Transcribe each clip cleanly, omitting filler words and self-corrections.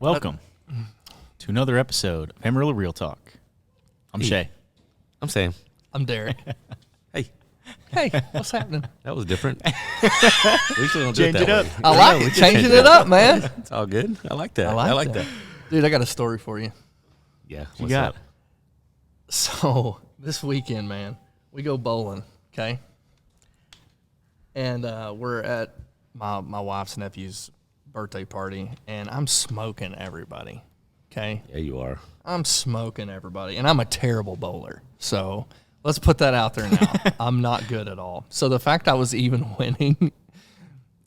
Welcome to another episode of Amarillo Real Talk. I'm Shaye. I'm Sam. I'm Derek. Hey, What's happening? that was different. We usually don't do Change it it that up. way. I like it. Changing it up, man. It's all good. I like that. I like that. Dude, I got a story for you. Yeah. You What's got? up? So this weekend, man, we go bowling, okay? And we're at my wife's nephew's birthday party, and I'm smoking everybody, okay? Yeah, you are. I'm smoking everybody, and I'm a terrible bowler. So let's put that out there now. I'm not good at all. So the fact I was even winning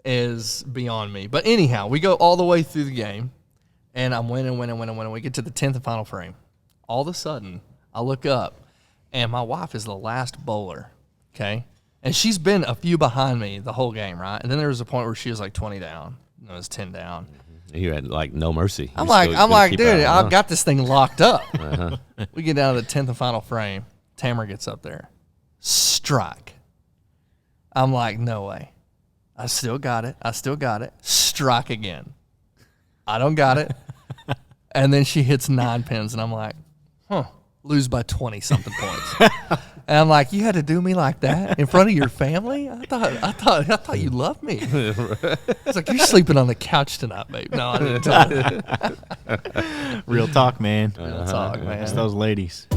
is beyond me. But anyhow, we go all the way through the game, and I'm winning. We get to the 10th and final frame. All of a sudden, I look up, and my wife is the last bowler, okay? And she's been a few behind me the whole game, right? And then there was a point where she was like 20 down. And it was 10 down. You had like no mercy. I'm like, dude, I've got this thing locked up. We get down to the 10th and final frame. Tamara gets up there. Strike. I'm like, no way. I still got it. Strike again. I don't got it. And then she hits 9 pins, and I'm like, lose by 20-something points. And I'm like, you had to do me like that in front of your family? I thought you loved me. It's like, you're sleeping on the couch tonight, babe. No, I didn't tell you. Real talk, man. Real talk, man. It's those ladies.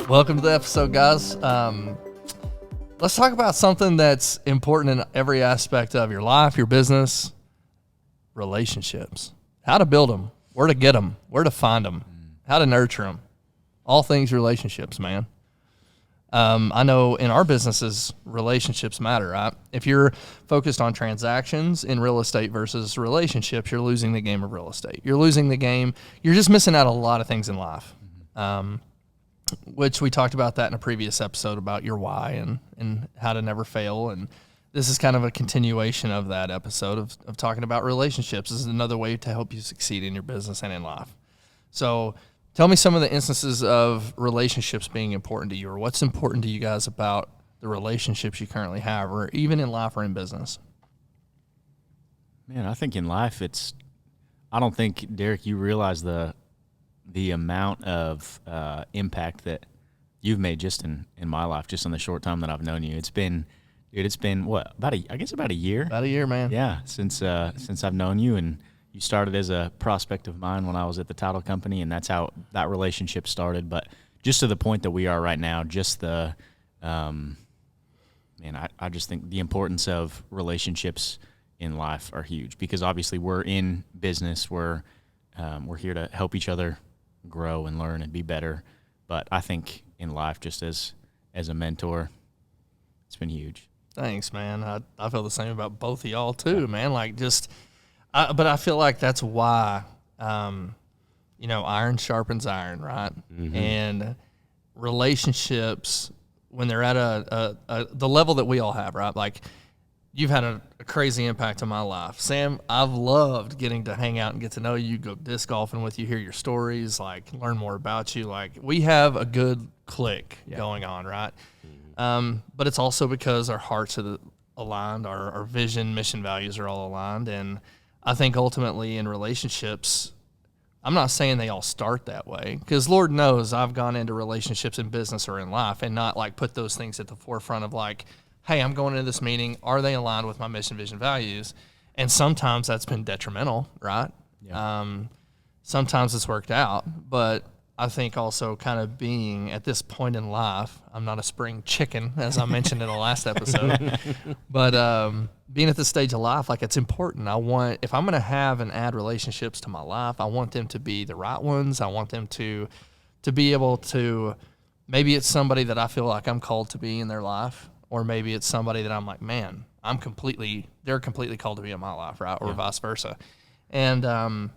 Welcome to the episode, guys. Let's talk about something that's important in every aspect of your life, your business, relationships. How to build them, where to get them, where to find them, how to nurture them. All things relationships, man. I know in our businesses, relationships matter, right? If you're focused on transactions in real estate versus relationships, you're losing the game of real estate. You're losing the game. You're just missing out on a lot of things in life. Which we talked about that in a previous episode about your why and how to never fail. And this is kind of a continuation of that episode of talking about relationships. This is another way to help you succeed in your business and in life. So tell me some of the instances of relationships being important to you, or what's important to you guys about the relationships you currently have, or even in life or in business. Man, I think in life I don't think, Derek, you realize the amount of impact that you've made just in my life, just in the short time that I've known you. It's been what, about a year? About a year, man. Yeah, since I've known you, and you started as a prospect of mine when I was at the title company, and that's how that relationship started. But just to the point that we are right now, just I just think the importance of relationships in life are huge, because obviously we're in business, we're here to help each other grow and learn and be better. But I think in life, just as a mentor, it's been huge. Thanks, man. I feel the same about both of y'all too, man. Like but I feel like that's why, iron sharpens iron, right? Mm-hmm. And relationships, when they're at the level that we all have, right? Like, you've had a crazy impact on my life. Sam, I've loved getting to hang out and get to know you, go disc golfing with you, hear your stories, like learn more about you. Like, we have a good click going on, right? Mm-hmm. But it's also because our hearts are aligned, our vision, mission, values are all aligned. And I think ultimately in relationships, I'm not saying they all start that way, because Lord knows I've gone into relationships in business or in life and not like put those things at the forefront of like, hey, I'm going into this meeting. Are they aligned with my mission, vision, values? And sometimes that's been detrimental, right? Yeah. Sometimes it's worked out. But I think also kind of being at this point in life, I'm not a spring chicken, as I mentioned in the last episode. But being at this stage of life, like, it's important. If I'm going to have and add relationships to my life, I want them to be the right ones. I want them to be able to, maybe it's somebody that I feel like I'm called to be in their life. Or maybe it's somebody that I'm like, man, they're completely called to be in my life, right? Or vice versa. And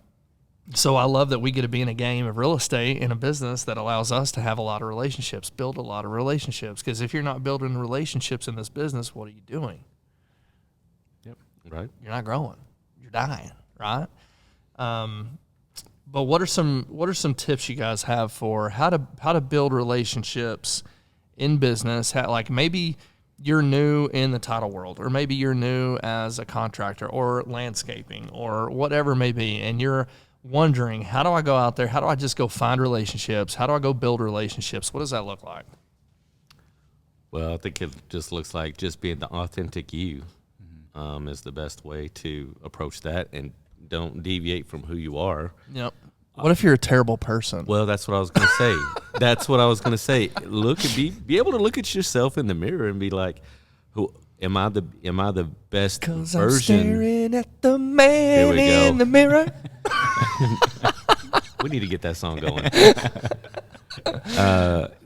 So I love that we get to be in a game of real estate in a business that allows us to have a lot of relationships, build a lot of relationships. Because if you're not building relationships in this business, what are you doing? Yep. Right. You're not growing. You're dying, right? But what are some tips you guys have for how to build relationships in business? Like maybe you're new in the title world, or maybe you're new as a contractor or landscaping or whatever it may be, and you're wondering, how do I go out there? How do I just go find relationships? How do I go build relationships? What does that look like? Well, I think it just looks like just being the authentic you is the best way to approach that, and don't deviate from who you are. Yep. What if you're a terrible person? Well, that's what I was going to say. That's what I was going to say. Be able to look at yourself in the mirror and be like, "Who am I? The best 'Cause version?" I'm staring at the man in the mirror. We need to get that song going.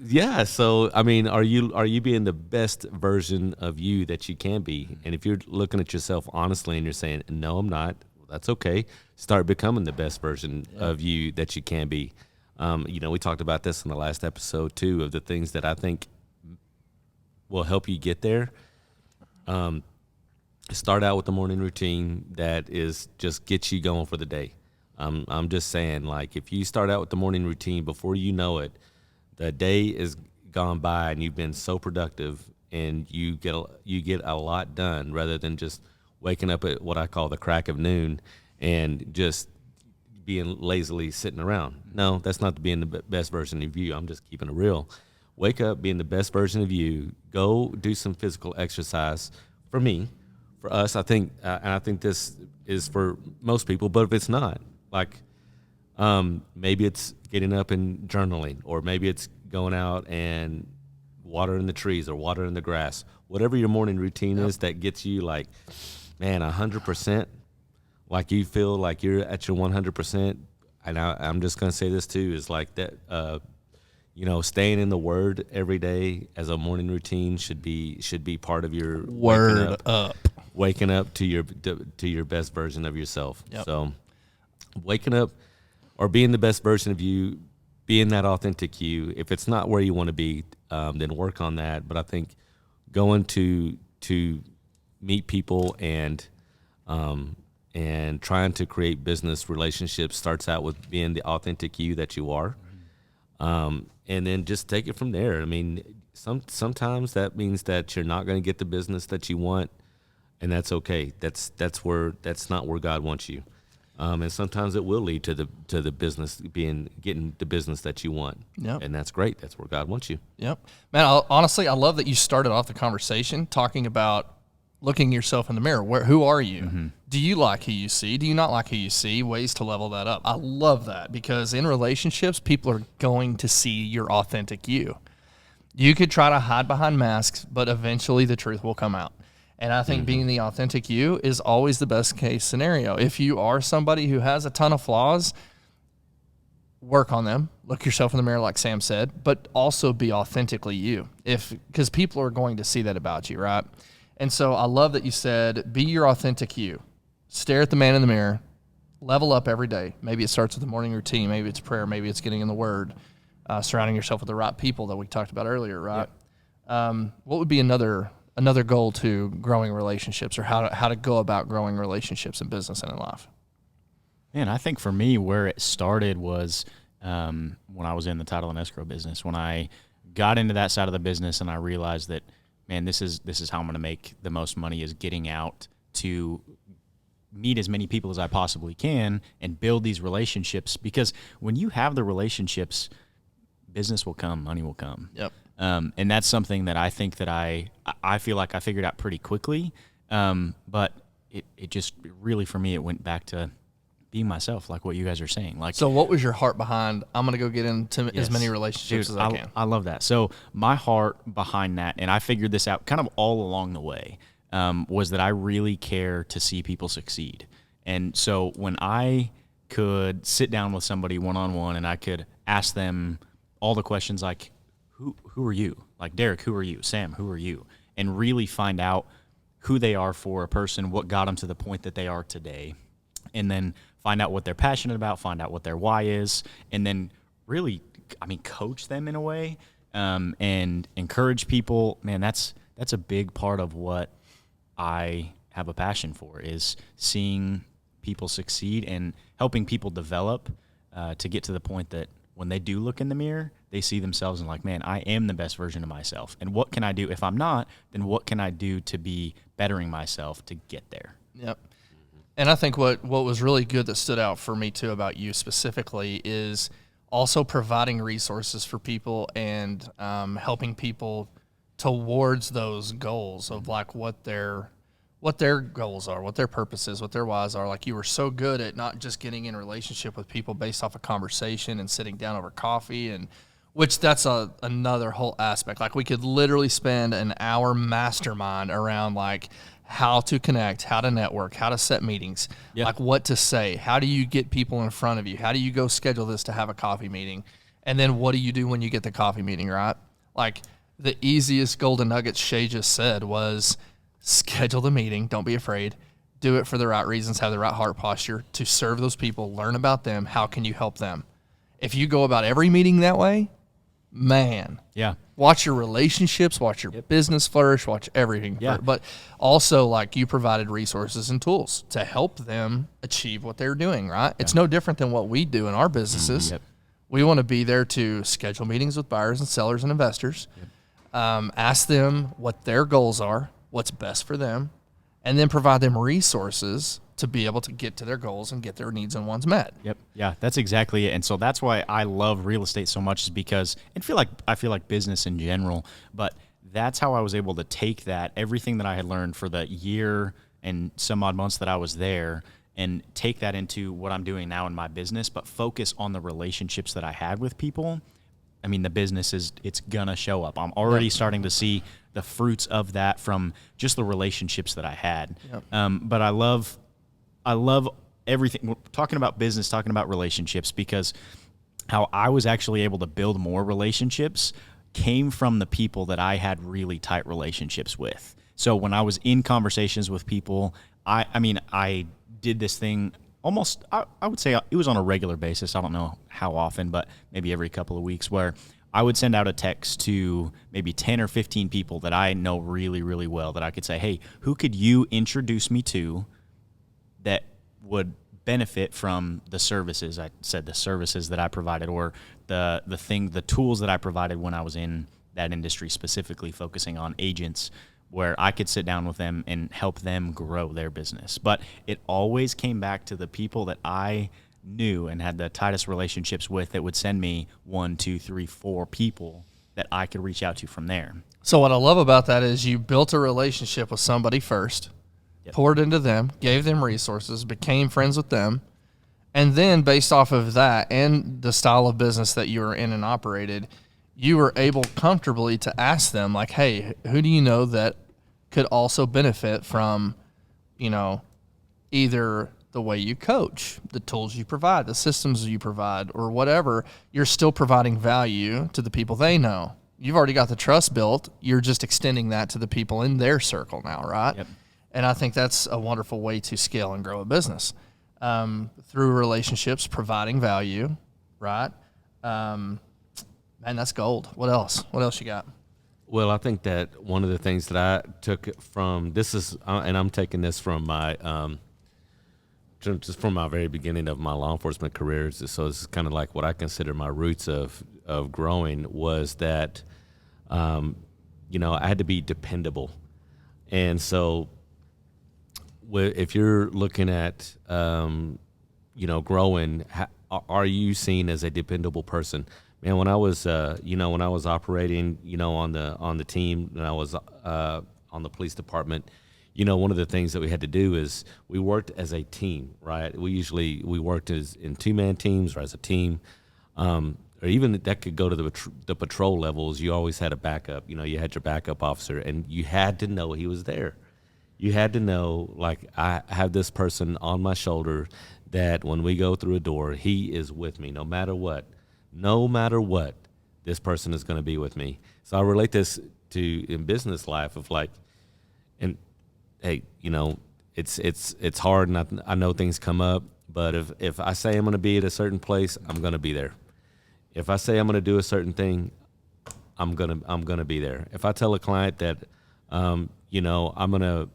Yeah. So, I mean, are you being the best version of you that you can be? And if you're looking at yourself honestly and you're saying, "No, I'm not," well, that's okay. Start becoming the best version of you that you can be. We talked about this in the last episode too, of the things that I think will help you get there. Start out with the morning routine that is just gets you going for the day. I'm just saying, like, if you start out with the morning routine, before you know it, the day is gone by and you've been so productive, and you get a lot done rather than just waking up at what I call the crack of noon and just being lazily sitting around. No, that's not being the best version of you. I'm just keeping it real. Wake up being the best version of you. Go do some physical exercise. For me, for us, I think, and I think this is for most people, but if it's not, like, maybe it's getting up and journaling, or maybe it's going out and watering the trees or watering the grass. Whatever your morning routine is that gets you, like, man, 100%, like you feel like you're at your 100%. And I'm just going to say this too, is like that, staying in the Word every day as a morning routine should be part of your waking up to your best version of yourself. Yep. So waking up or being the best version of you, being that authentic you. If it's not where you want to be, then work on that. But I think going to meet people and trying to create business relationships starts out with being the authentic you that you are. And then just take it from there. I mean, sometimes that means that you're not going to get the business that you want, and that's okay. That's not where God wants you. And sometimes it will lead to the business getting the business that you want. Yep. And that's great. That's where God wants you. Yep. Man, honestly, I love that you started off the conversation talking about looking yourself in the mirror. Who are you? Mm-hmm. Do you like who you see? Do you not like who you see? Ways to level that up. I love that, because in relationships, people are going to see your authentic you. You could try to hide behind masks, but eventually the truth will come out. And I think being the authentic you is always the best case scenario. If you are somebody who has a ton of flaws, work on them. Look yourself in the mirror, like Sam said, but also be authentically you. Because people are going to see that about you, right? And so I love that you said, be your authentic you. Stare at the man in the mirror. Level up every day. Maybe it starts with the morning routine. Maybe it's prayer. Maybe it's getting in the Word. Surrounding yourself with the right people that we talked about earlier, right? Yep. What would be another goal to growing relationships, or how to go about growing relationships in business and in life? Man, I think for me, where it started was when I was in the title and escrow business. When I got into that side of the business and I realized that, man, this is how I'm going to make the most money, is getting out to meet as many people as I possibly can and build these relationships. Because when you have the relationships, business will come, money will come. Yep. And that's something that I think that I feel like I figured out pretty quickly. But it just really, for me, it went back to being myself, like what you guys are saying. Like, so what was your heart behind, I'm going to go get into as many relationships as I can? I love that. So my heart behind that, and I figured this out kind of all along the way, was that I really care to see people succeed. And so when I could sit down with somebody one-on-one and I could ask them all the questions like, who are you? Like, Derek, who are you? Sam, who are you? And really find out who they are for a person, what got them to the point that they are today. and then find out what they're passionate about, find out what their why is, and then really, coach them in a way, and encourage people. Man, that's a big part of what I have a passion for, is seeing people succeed and helping people develop to get to the point that when they do look in the mirror, they see themselves and like, man, I am the best version of myself. And what can I do? If I'm not, then what can I do to be bettering myself to get there? Yep. And I think what was really good that stood out for me too about you specifically is also providing resources for people and helping people towards those goals of like what their goals are, what their purpose is, what their whys are. Like, you were so good at not just getting in a relationship with people based off a conversation and sitting down over coffee, and which that's another whole aspect. Like, we could literally spend an hour mastermind around like how to connect, how to network, how to set meetings, like what to say, how do you get people in front of you, how do you go schedule this to have a coffee meeting, and then what do you do when you get the coffee meeting, right? Like, the easiest golden nuggets Shaye just said was schedule the meeting, don't be afraid, do it for the right reasons, have the right heart posture to serve those people, learn about them, how can you help them. If you go about every meeting that way, man, watch your relationships, watch your business flourish, watch everything. But also, like, you provided resources and tools to help them achieve what they're doing, right? It's no different than what we do in our businesses. We want to be there to schedule meetings with buyers and sellers and investors, ask them what their goals are, what's best for them, and then provide them resources to be able to get to their goals and get their needs and wants met. Yeah, that's exactly it. And so that's why I love real estate so much, is because I feel like business in general, but that's how I was able to take that, everything that I had learned for the year and some odd months that I was there, and take that into what I'm doing now in my business, but focus on the relationships that I had with people. I mean, the business it's gonna show up. I'm already starting to see the fruits of that from just the relationships that I had. But I love everything. We're talking about business, talking about relationships, because how I was actually able to build more relationships came from the people that I had really tight relationships with. So when I was in conversations with people, I did this thing almost, I would say it was on a regular basis. I don't know how often, but maybe every couple of weeks, where I would send out a text to maybe 10 or 15 people that I know really, really well, that I could say, hey, who could you introduce me to that would benefit from the services? I said the services that I provided, or the tools that I provided when I was in that industry, specifically focusing on agents, where I could sit down with them and help them grow their business. But it always came back to the people that I knew and had the tightest relationships with, that would send me 1, 2, 3, 4 people that I could reach out to from there. So what I love about that is you built a relationship with somebody first, poured into them, gave them resources, became friends with them, and then based off of that and the style of business that you were in and operated, you were able comfortably to ask them, like, hey, who do you know that could also benefit from, either the way you coach, the tools you provide, the systems you provide, or whatever. You're still providing value to the people they know. You've already got the trust built. You're just extending that to the people in their circle now, right? And I think that's a wonderful way to scale and grow a business, through relationships, providing value, right? Man, that's gold. What else? What else you got? Well, I think that one of the things that I took from this is, and I'm taking this from my, just from my very beginning of my law enforcement career. So this is kind of like what I consider my roots of growing, was that, I had to be dependable. And so if you're looking at, growing, are you seen as a dependable person? Man, when I was, when I was operating, on the team, and I was on the police department, one of the things that we had to do is we worked as a team, right? We worked in 2-man teams or as a team, or even that could go to the patrol levels. You always had a backup. You had your backup officer, and you had to know he was there. You had to know, like, I have this person on my shoulder that when we go through a door, he is with me no matter what. No matter what, this person is going to be with me. So I relate this to in business life of like, and hey, it's hard, and I know things come up. But if I say I'm going to be at a certain place, I'm going to be there. If I say I'm going to do a certain thing, I'm gonna be there. If I tell a client that, I'm gonna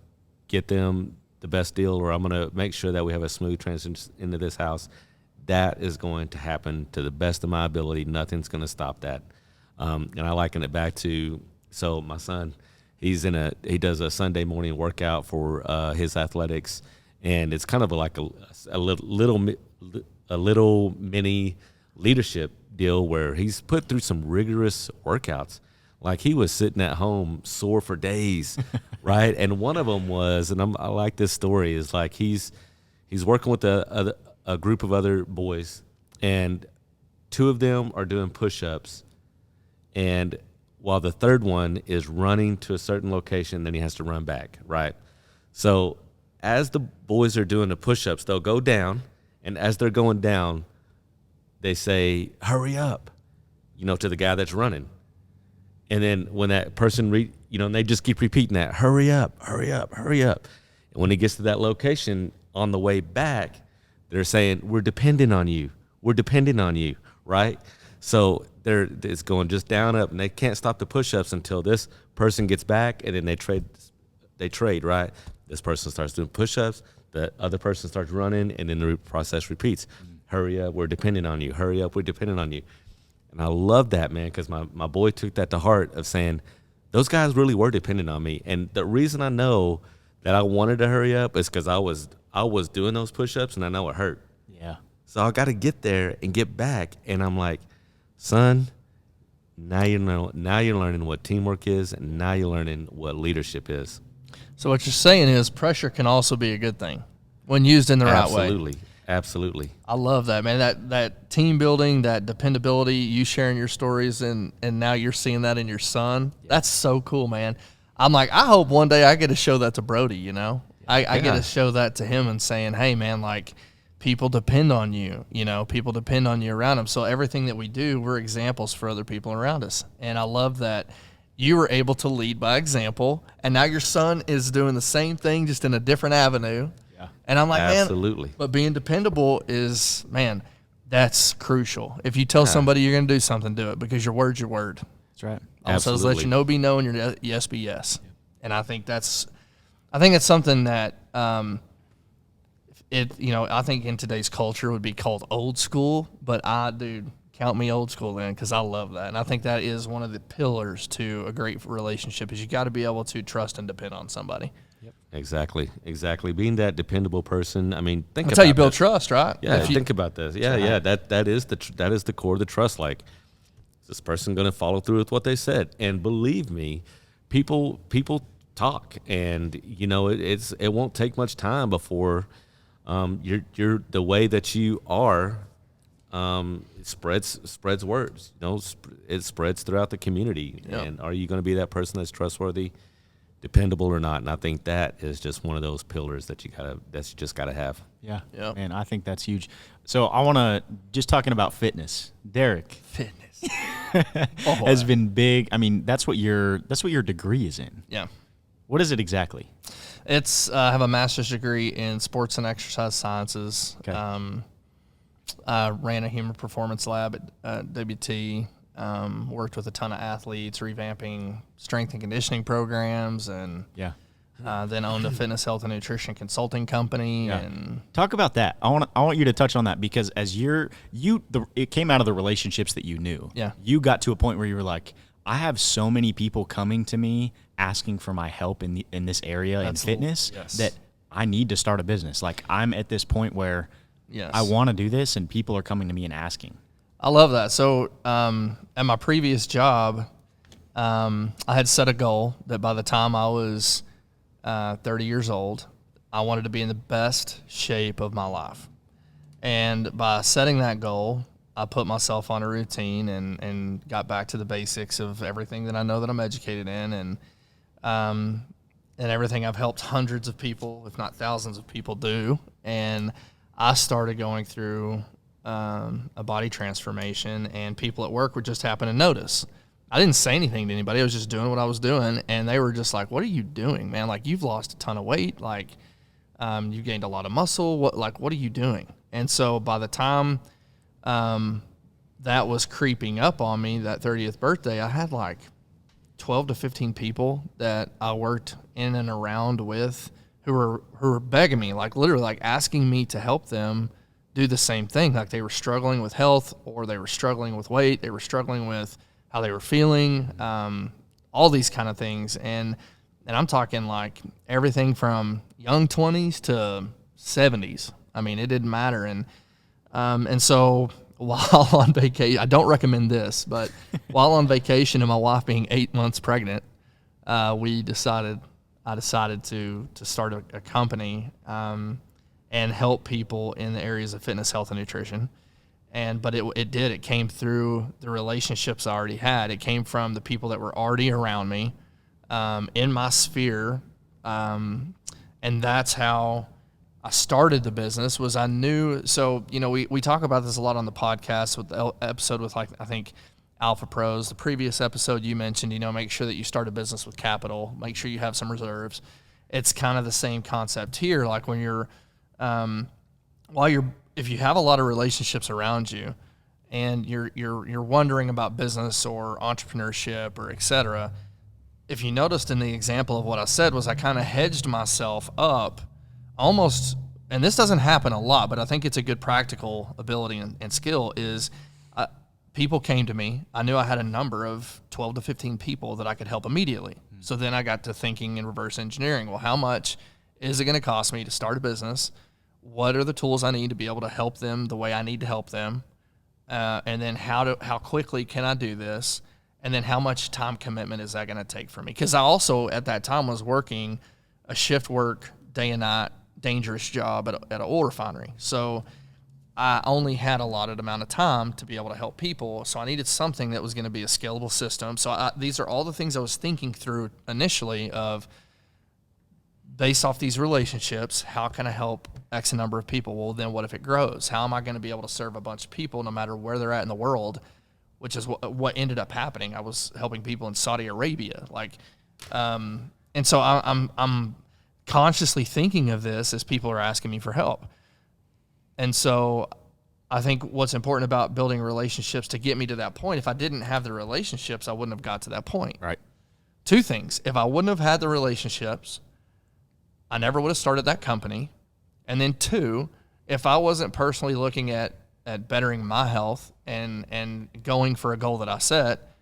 get them the best deal, or I'm gonna make sure that we have a smooth transition into this house, that is going to happen to the best of my ability. Nothing's gonna stop that. And I liken it back to, so my son, he does a Sunday morning workout for his athletics, and it's kind of like a little mini leadership deal where he's put through some rigorous workouts. Like, he was sitting at home sore for days, right? And one of them was, and I like this story, is like he's working with a group of other boys, and two of them are doing push-ups, and while the third one is running to a certain location, then he has to run back, right? So as the boys are doing the push-ups, they'll go down, and as they're going down, they say, "Hurry up," to the guy that's running. And then when that person, and they just keep repeating that, "Hurry up, hurry up, hurry up." And when he gets to that location on the way back, they're saying, "We're dependent on you. We're dependent on you," right? So it's going just down, up, and they can't stop the push-ups until this person gets back, and then they trade, right? This person starts doing push-ups, the other person starts running, and then the process repeats. Hurry up, we're dependent on you. Hurry up, we're dependent on you. And I love that, man, because my boy took that to heart of saying, those guys really were dependent on me. And the reason I know that I wanted to hurry up is because I was doing those push-ups, and I know it hurt. Yeah. So I got to get there and get back. And I'm like, son, now you're learning what teamwork is, and now you're learning what leadership is. So what you're saying is pressure can also be a good thing when used in the right way. Absolutely. I love that, man. That team building, that dependability, you sharing your stories, and now you're seeing that in your son. Yeah. That's so cool, man. I'm like, I hope one day I get to show that to Brody, I get to show that to him and saying, hey, man, like, people depend on you, people depend on you around them. So everything that we do, we're examples for other people around us. And I love that you were able to lead by example, and now your son is doing the same thing, just in a different avenue. Yeah. And I'm like, absolutely. Man, but being dependable is, man, that's crucial. If you tell somebody you're going to do something, do it, because your word's your word. That's right. Also, let you know be no and your yes be yes. Yeah. And I think it's something that I think in today's culture would be called old school, but count me old school then, because I love that. And I think that is one of the pillars to a great relationship, is you got to be able to trust and depend on somebody. Yep. Exactly. Being that dependable person. I mean, that's how you build trust, right? Yeah. Think about this. Yeah. That is the core of the trust. Like, is this person going to follow through with what they said? And believe me, people talk, and it won't take much time before you're the way that you are. It spreads words. It spreads throughout the community. Yep. And are you going to be that person that's trustworthy, dependable, or not? And I think that is just one of those pillars that you just gotta have. Yeah. Yep. And I think that's huge. So I want to just talking about fitness. Derek, fitness has been big. I mean, that's what your degree is in. Yeah. What is it exactly? It's I have a master's degree in sports and exercise sciences. Okay. I ran a human performance lab at WT, worked with a ton of athletes, revamping strength and conditioning programs, and then owned a fitness, health, and nutrition consulting company. Yeah. And talk about that. I want you to touch on that, because as it came out of the relationships that you knew. Yeah. You got to a point where you were like, I have so many people coming to me asking for my help in this area in fitness that I need to start a business. Like, I'm at this point where I want to do this, and people are coming to me and asking. I love that. So at my previous job, I had set a goal that by the time I was 30 years old, I wanted to be in the best shape of my life. And by setting that goal, I put myself on a routine and got back to the basics of everything that I know that I'm educated in, and everything I've helped hundreds of people, if not thousands of people, do. And I started going through a body transformation, and people at work would just happen to notice. I didn't say anything to anybody. I was just doing what I was doing, and they were just like, "What are you doing, man? Like, you've lost a ton of weight. Like, You gained a lot of muscle. What are you doing? And so by the time that was creeping up on me, that 30th birthday, I had like 12 to 15 people that I worked in and around with who were begging me, like literally like asking me to help them do the same thing. Like they were struggling with health, or they were struggling with weight. They were struggling with how they were feeling, all these kind of things. And I'm talking like everything from young 20s to 70s. I mean, it didn't matter. And so while on vacation, I don't recommend this, but while on vacation and my wife being 8 months pregnant, I decided to start a company and help people in the areas of fitness, health, and nutrition. But it came through the relationships I already had. It came from the people that were already around me, in my sphere. And that's how I started the business. Was I knew, so, we talk about this a lot on the podcast with the episode with, like, I think Alpha Pros. The previous episode you mentioned, make sure that you start a business with capital, make sure you have some reserves. It's kind of the same concept here. Like when you're, if you have a lot of relationships around you and you're wondering about business or entrepreneurship or et cetera, if you noticed in the example of what I said was I kind of hedged myself up almost, and this doesn't happen a lot, but I think it's a good practical ability and skill is people came to me. I knew I had a number of 12 to 15 people that I could help immediately. So then I got to thinking in reverse engineering. Well, how much is it going to cost me to start a business? What are the tools I need to be able to help them the way I need to help them? And then how quickly can I do this? And then how much time commitment is that going to take for me? Because I also, at that time, was working a shift work, day and night, dangerous job at an oil refinery. So I only had a allotted amount of time to be able to help people. So I needed something that was going to be a scalable system. So these are all the things I was thinking through initially of, based off these relationships, how can I help X number of people? Well, then what if it grows? How am I going to be able to serve a bunch of people no matter where they're at in the world, which is what ended up happening. I was helping people in Saudi Arabia. And so I'm consciously thinking of this as people are asking me for help. And so I think what's important about building relationships to get me to that point, if I didn't have the relationships, I wouldn't have got to that point. Right. Two things. If I wouldn't have had the relationships, I never would have started that company. And then two, if I wasn't personally looking at bettering my health and going for a goal that I set,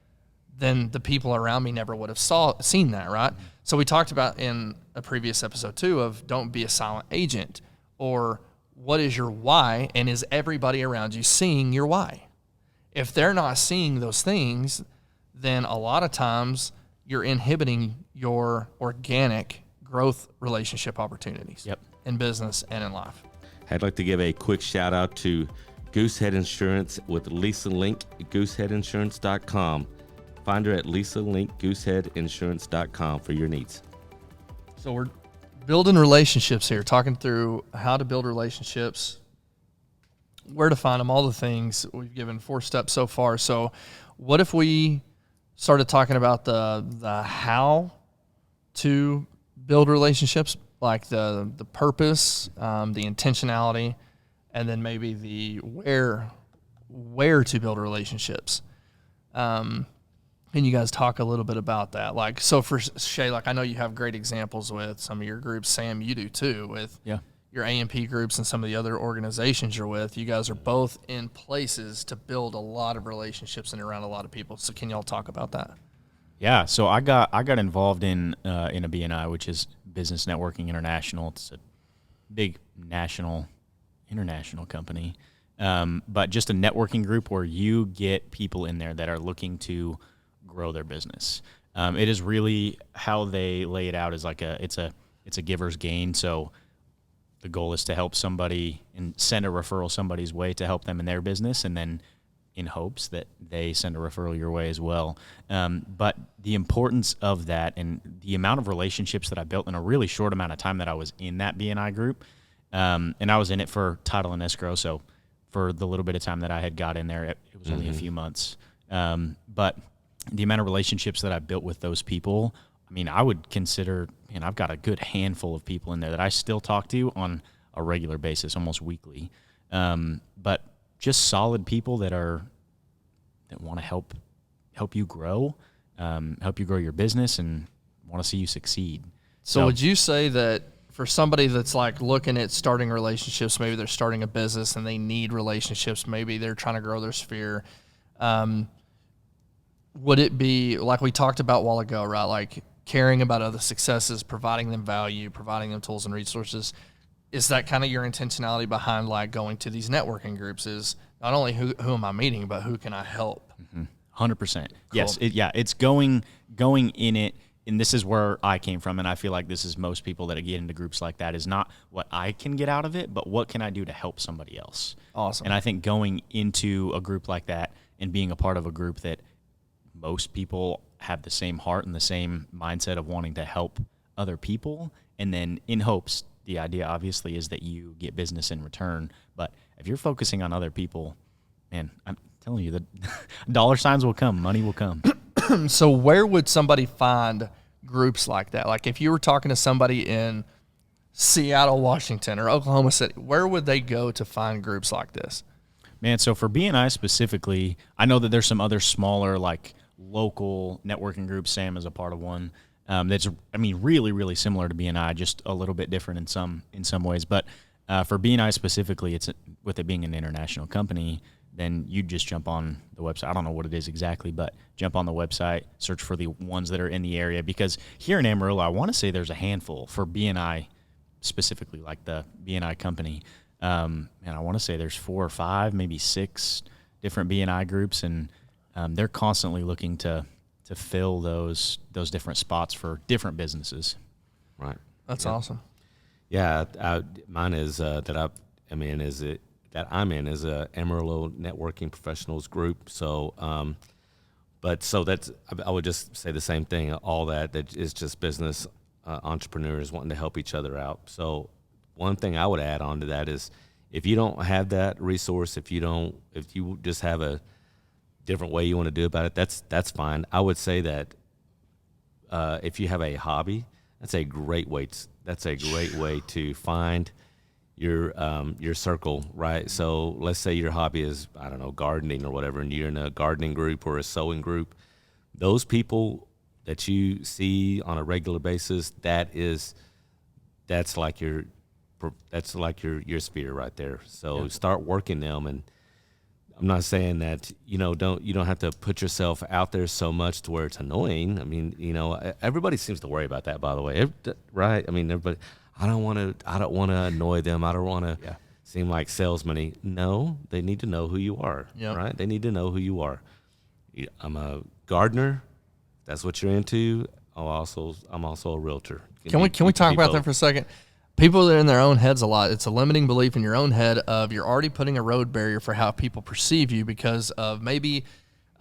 then the people around me never would have seen that, right? Mm-hmm. So we talked about in a previous episode too of don't be a silent agent, or what is your why, and is everybody around you seeing your why? If they're not seeing those things, then a lot of times you're inhibiting your organic growth relationship opportunities in business and in life. I'd like to give a quick shout out to Goosehead Insurance with Lisa Link at gooseheadinsurance.com. Find her at Lisa Link, gooseheadinsurance.com for your needs. So we're building relationships here, talking through how to build relationships, where to find them, all the things. We've given 4 steps so far. So what if we started talking about the how to build relationships, like the purpose, the intentionality, and then maybe the where to build relationships. Can you guys talk a little bit about that? Like, so for Shaye, like I know you have great examples with some of your groups. Sam, you do too, with your AMP groups and some of the other organizations you're with. You guys are both in places to build a lot of relationships and around a lot of people. So can y'all talk about that? Yeah, so I got involved in a BNI, which is Business Networking International. It's a big international company, but just a networking group where you get people in there that are looking to grow their business. It is really how they lay it out is like it's a giver's gain. So the goal is to help somebody and send a referral somebody's way to help them in their business, and then in hopes that they send a referral your way as well. But the importance of that and the amount of relationships that I built in a really short amount of time that I was in that BNI group, and I was in it for title and escrow, so for the little bit of time that I had got in there, it was only a few months. But the amount of relationships that I built with those people I mean, I would consider, man, I've got a good handful of people in there that I still talk to on a regular basis, almost weekly. But just solid people that want to help you grow, help you grow your business, and want to see you succeed. So would you say that for somebody that's like looking at starting relationships, maybe they're starting a business and they need relationships, maybe they're trying to grow their sphere, would it be like we talked about a while ago, right? Like caring about other successes, providing them value, providing them tools and resources. Is that kind of your intentionality behind like going to these networking groups, is not only who am I meeting, but who can I help? 100%. Yes. It's going in it. And this is where I came from. And I feel like this is most people that get into groups like that, is not what I can get out of it, but what can I do to help somebody else? Awesome. And I think going into a group like that and being a part of a group that most people have the same heart and the same mindset of wanting to help other people, and then in hopes, the idea obviously is that you get business in return. But if you're focusing on other people, man, I'm telling you, the dollar signs will come, money will come. So where would somebody find groups like that? Like if you were talking to somebody in Seattle, Washington, or Oklahoma City, where would they go to find groups like this? Man, so for BNI specifically, I know that there's some other smaller, like local networking groups. Sam is a part of one that's, I mean, really, really similar to BNI, just a little bit different in some ways. But for BNI specifically, with it being an international company, then you just jump on the website. I don't know what it is exactly, but jump on the website, search for the ones that are in the area. Because here in Amarillo, I want to say there's a handful for BNI specifically, like the BNI company. And I want to say there's 4 or 5, maybe 6 different BNI groups, and they're constantly looking to fill those different spots for different businesses. Right. That's awesome. Yeah, mine is I'm in is a Amarillo Networking Professionals group. So, that's, I would just say the same thing. All that is just business entrepreneurs wanting to help each other out. So, one thing I would add on to that is, if you don't have that resource, if you just have a different way you want to do about it, that's fine. I would say that if you have a hobby, that's a great way to find your circle, right? So let's say your hobby is, I don't know, gardening or whatever, and you're in a gardening group or a sewing group. Those people that you see on a regular basis, that's like your sphere right there. So start working them. And I'm not saying that you don't have to put yourself out there so much to where it's annoying. I mean, everybody seems to worry about that, by the way, right? I mean, everybody. I don't want to annoy them. I don't want to seem like salesman-y. No, they need to know who you are, right? They need to know who you are. I'm a gardener. That's what you're into. I'm also a realtor. Can we talk about that for a second? People are in their own heads a lot. It's a limiting belief in your own head of you're already putting a road barrier for how people perceive you because of maybe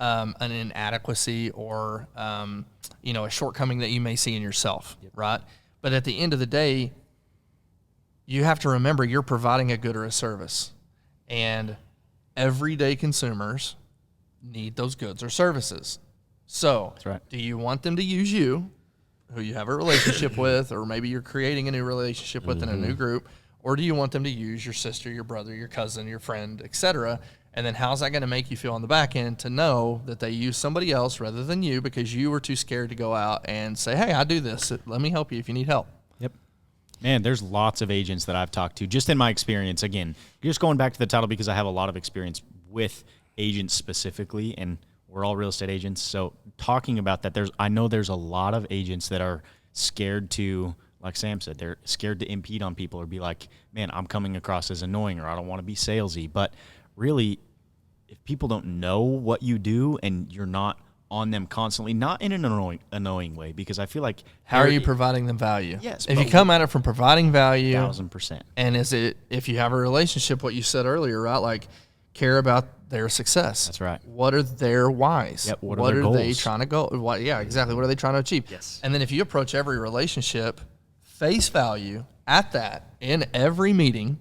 an inadequacy or a shortcoming that you may see in yourself, right? But at the end of the day, you have to remember you're providing a good or a service. And everyday consumers need those goods or services. So That's right. Do you want them to use you, who you have a relationship with, or maybe you're creating a new relationship with in a new group, or do you want them to use your sister, your brother, your cousin, your friend, etc.? And then how's that going to make you feel on the back end to know that they use somebody else rather than you because you were too scared to go out and say, hey, I do this. Let me help you if you need help. Yep. Man, there's lots of agents that I've talked to, just in my experience. Again, just going back to the title because I have a lot of experience with agents specifically, and we're all real estate agents. So talking about that, I know there's a lot of agents that are scared to, like Sam said, they're scared to impede on people or be like, man, I'm coming across as annoying or I don't want to be salesy. But really, if people don't know what you do and you're not on them constantly, not in an annoying way, because I feel like how are you providing them value? Yes. If you come at it from providing value, 1,000%. And if you have a relationship, what you said earlier, right? Like care about their success. That's right. What are their whys? Yep. What are their goals? they trying to go? Exactly. What are they trying to achieve? Yes. And then if you approach every relationship face value at that in every meeting,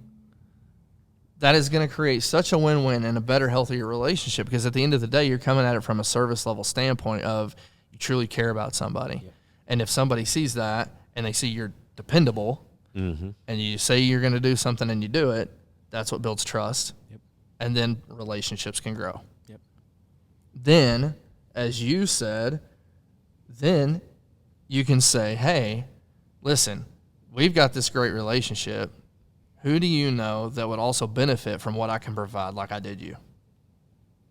that is going to create such a win-win and a better, healthier relationship because at the end of the day, you're coming at it from a service level standpoint of you truly care about somebody. Yeah. And if somebody sees that and they see you're dependable, and you say you're going to do something and you do it, that's what builds trust. Yep. And then relationships can grow. Yep. Then, as you said, then you can say, hey, listen, we've got this great relationship. Who do you know that would also benefit from what I can provide like I did you?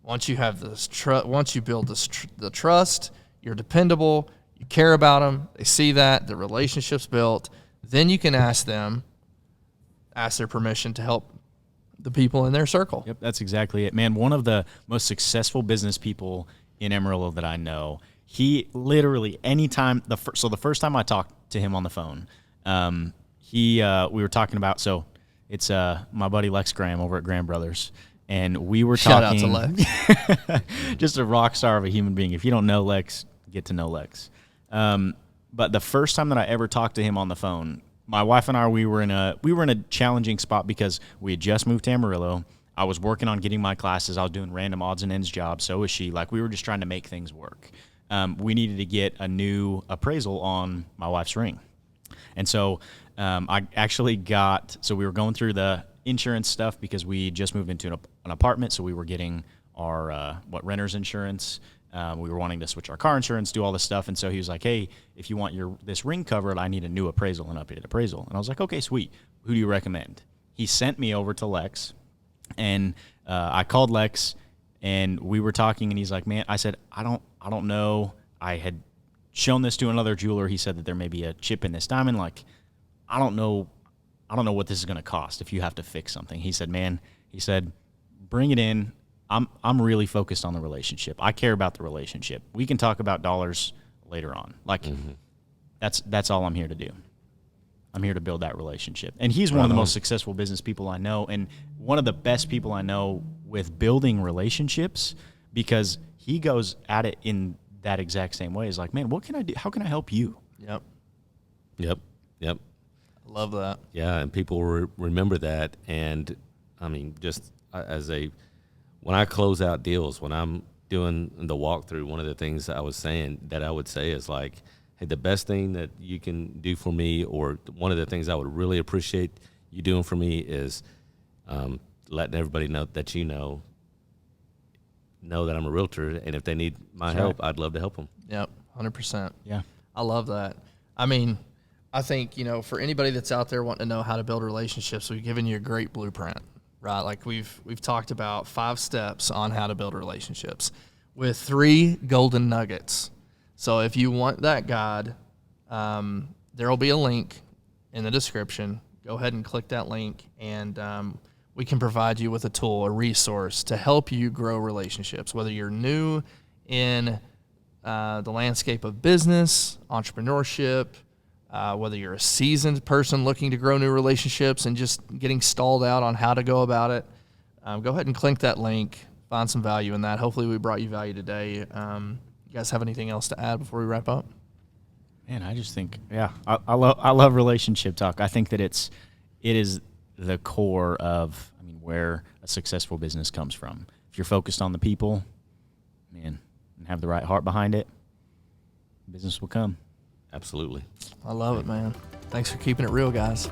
Once you have this once you build the trust, you're dependable, you care about them, they see that, the relationship's built, then you can ask their permission to help the people in their circle. Yep, that's exactly it, man. One of the most successful business people in Amarillo that I know, he literally anytime the first time I talked to him on the phone, we were talking about, so it's my buddy Lex Graham over at Graham Brothers, and we were talking. Shout out to Lex. Just a rock star of a human being. If you don't know Lex, get to know Lex. But the first time that I ever talked to him on the phone, my wife and I, we were in a challenging spot because we had just moved to Amarillo. I was working on getting my classes. I was doing random odds and ends jobs. So was she. Like, we were just trying to make things work. We needed to get a new appraisal on my wife's ring. And so I actually so we were going through the insurance stuff because we just moved into an apartment. So we were getting our renter's insurance. We were wanting to switch our car insurance, do all this stuff. And so he was like, hey, if you want this ring covered, I need a new appraisal, an updated appraisal. And I was like, okay, sweet. Who do you recommend? He sent me over to Lex, and I called Lex, and we were talking, and he's like, man, I said, I don't know. I had shown this to another jeweler. He said that there may be a chip in this diamond. Like, I don't know what this is going to cost if you have to fix something. He said, bring it in. I'm really focused on the relationship. I care about the relationship. We can talk about dollars later on. Like, that's all I'm here to do. I'm here to build that relationship. And he's one of the most successful business people I know, and one of the best people I know with building relationships, because he goes at it in that exact same way. He's like, man, what can I do? How can I help you? Yep. I love that. Yeah, and people remember that. And, I mean, just when I close out deals, when I'm doing the walkthrough, one of the things I would say is like, hey, the best thing that you can do for me, or one of the things I would really appreciate you doing for me, is letting everybody know that you know that I'm a realtor, and if they need my help, I'd love to help them. Yep, 100%. Yeah. I love that. I mean, I think, for anybody that's out there wanting to know how to build relationships, we've given you a great blueprint, right? Like we've talked about 5 steps on how to build relationships with 3 golden nuggets. So if you want that guide, there will be a link in the description. Go ahead and click that link, and we can provide you with a tool, a resource to help you grow relationships, whether you're new in the landscape of business, entrepreneurship, whether you're a seasoned person looking to grow new relationships and just getting stalled out on how to go about it. Go ahead and click that link, find some value in that. Hopefully we brought you value today. You guys have anything else to add before we wrap up? Man, I just think, I love relationship talk. I think that it is the core of, where a successful business comes from. If you're focused on the people, man, and have the right heart behind it, business will come. Absolutely. I love it, man. Thanks for keeping it real, guys.